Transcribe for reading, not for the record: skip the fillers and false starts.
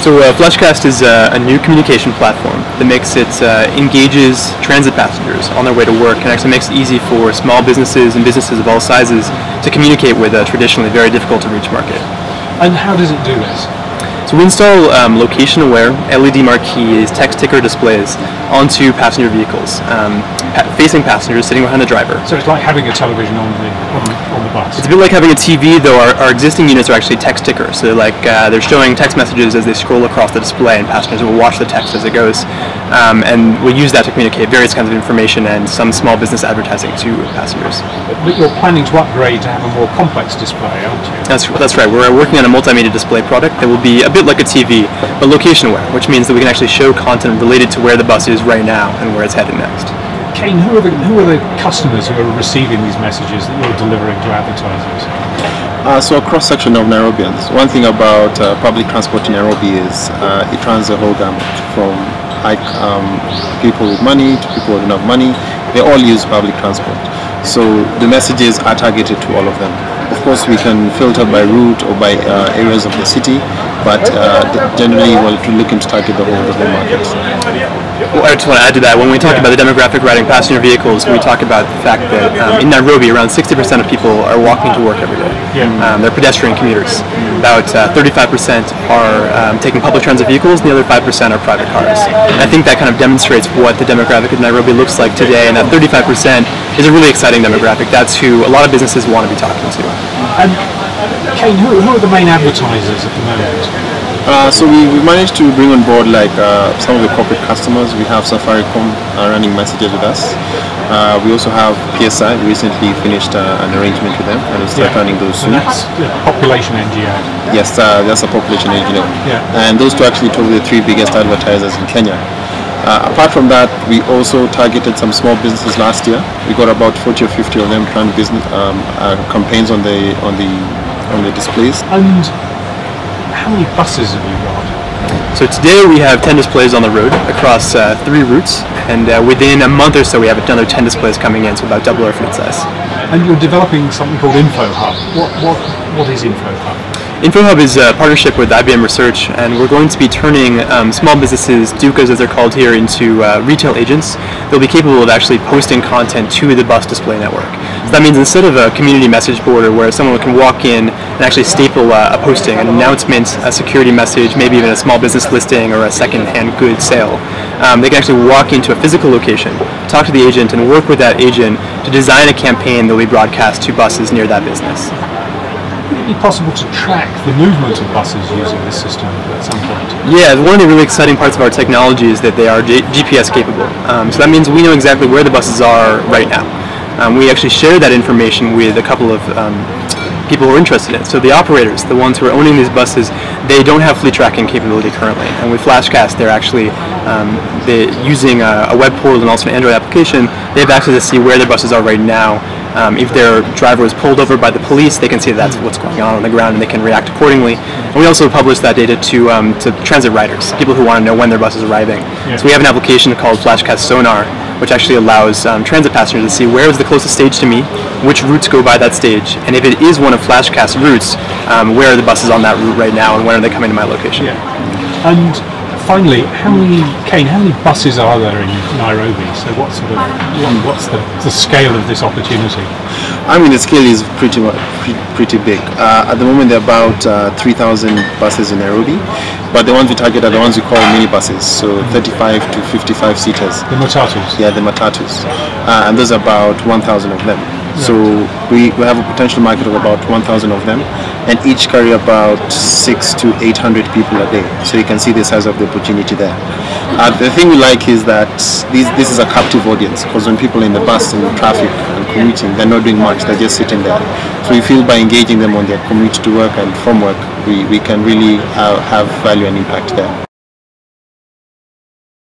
So Flashcast is a new communication platform that makes it engages transit passengers on their way to work and actually makes it easy for small businesses and businesses of all sizes to communicate with a traditionally very difficult to reach market. And how does it do this? So we install location-aware LED marquees, text ticker displays onto passenger vehicles, facing passengers sitting behind the driver. So it's like having a television on the bus. It's a bit like having a TV, though our existing units are actually text tickers. So they're showing text messages as they scroll across the display, and passengers will watch the text as it goes. And we use that to communicate various kinds of information and some small business advertising to passengers. But you're planning to upgrade to have a more complex display, aren't you? That's right. We're working on a multimedia display product that will be a bit like a TV, but location-aware, which means that we can actually show content related to where the bus is right now and where it's headed next. Caine, who are the customers who are receiving these messages that you're delivering to advertisers? So a cross-section of Nairobians. One thing about public transport in Nairobi is it runs the whole gamut, from people with money to people who don't have money. They all use public transport. So the messages are targeted to all of them. Of course, we can filter by route or by areas of the city, but generally we're looking to target the whole market. Well, I just want to add to that. When we talk about the demographic riding passenger vehicles, we talk about the fact that in Nairobi, around 60% of people are walking to work every day. They're pedestrian commuters. About 35% are taking public transit vehicles, and the other 5% are private cars. And I think that kind of demonstrates what the demographic of Nairobi looks like today, and that 35% is a really exciting demographic. That's who a lot of businesses want to be talking to. And Caine, who are the main advertisers at the moment? So we managed to bring on board some of the corporate customers. We have Safaricom running messages with us. We also have PSI. We recently finished an arrangement with them and we'll start running those soon. And that's the population NGO. Yes, that's a population NGO. And those two actually told the three biggest advertisers in Kenya. Apart from that, we also targeted some small businesses last year. We got about 40 or 50 of them trying business campaigns on the displays. And how many buses have you got? So today we have 10 displays on the road across 3 routes, and within a month or so we have another 10 displays coming in, so about double our fleet size. And you're developing something called InfoHub. What is InfoHub? InfoHub is a partnership with IBM Research, and we're going to be turning small businesses, Dukas as they're called here, into retail agents. They'll be capable of actually posting content to the bus display network. So that means instead of a community message board where someone can walk in and actually staple a posting, an announcement, a security message, maybe even a small business listing or a second-hand goods sale, they can actually walk into a physical location, talk to the agent, and work with that agent to design a campaign that will be broadcast to buses near that business. Would it be possible to track the movement of buses using this system at some point? Yeah, one of the really exciting parts of our technology is that they are GPS capable. So that means we know exactly where the buses are right now. We actually share that information with a couple of people who are interested in it. So the operators, the ones who are owning these buses, they don't have fleet tracking capability currently. And with Flashcast, they're actually using a web portal and also an Android application. They have access to see where their buses are right now. If their driver is pulled over by the police, they can see that's what's going on the ground and they can react accordingly. And we also publish that data to transit riders, people who want to know when their bus is arriving. So we have an application called Flashcast Sonar, which actually allows transit passengers to see where is the closest stage to me, which routes go by that stage, and if it is one of Flashcast routes, where are the buses on that route right now and when are they coming to my location. And finally, how many buses are there in Nairobi? So what's the scale of this opportunity? I mean, the scale is pretty big. At the moment, there are about 3,000 buses in Nairobi, but the ones we target are the ones we call mini buses, so 35 to 55 seaters. The Matatus? Yeah, the Matatus. And there's about 1,000 of them. So we have a potential market of about 1,000 of them, and each carry about 600 to 800 people a day. So you can see the size of the opportunity there. The thing we like is that this is a captive audience, because when people are in the bus and traffic and commuting, they're not doing much, they're just sitting there. So we feel by engaging them on their commute to work and from work, we can really have value and impact there.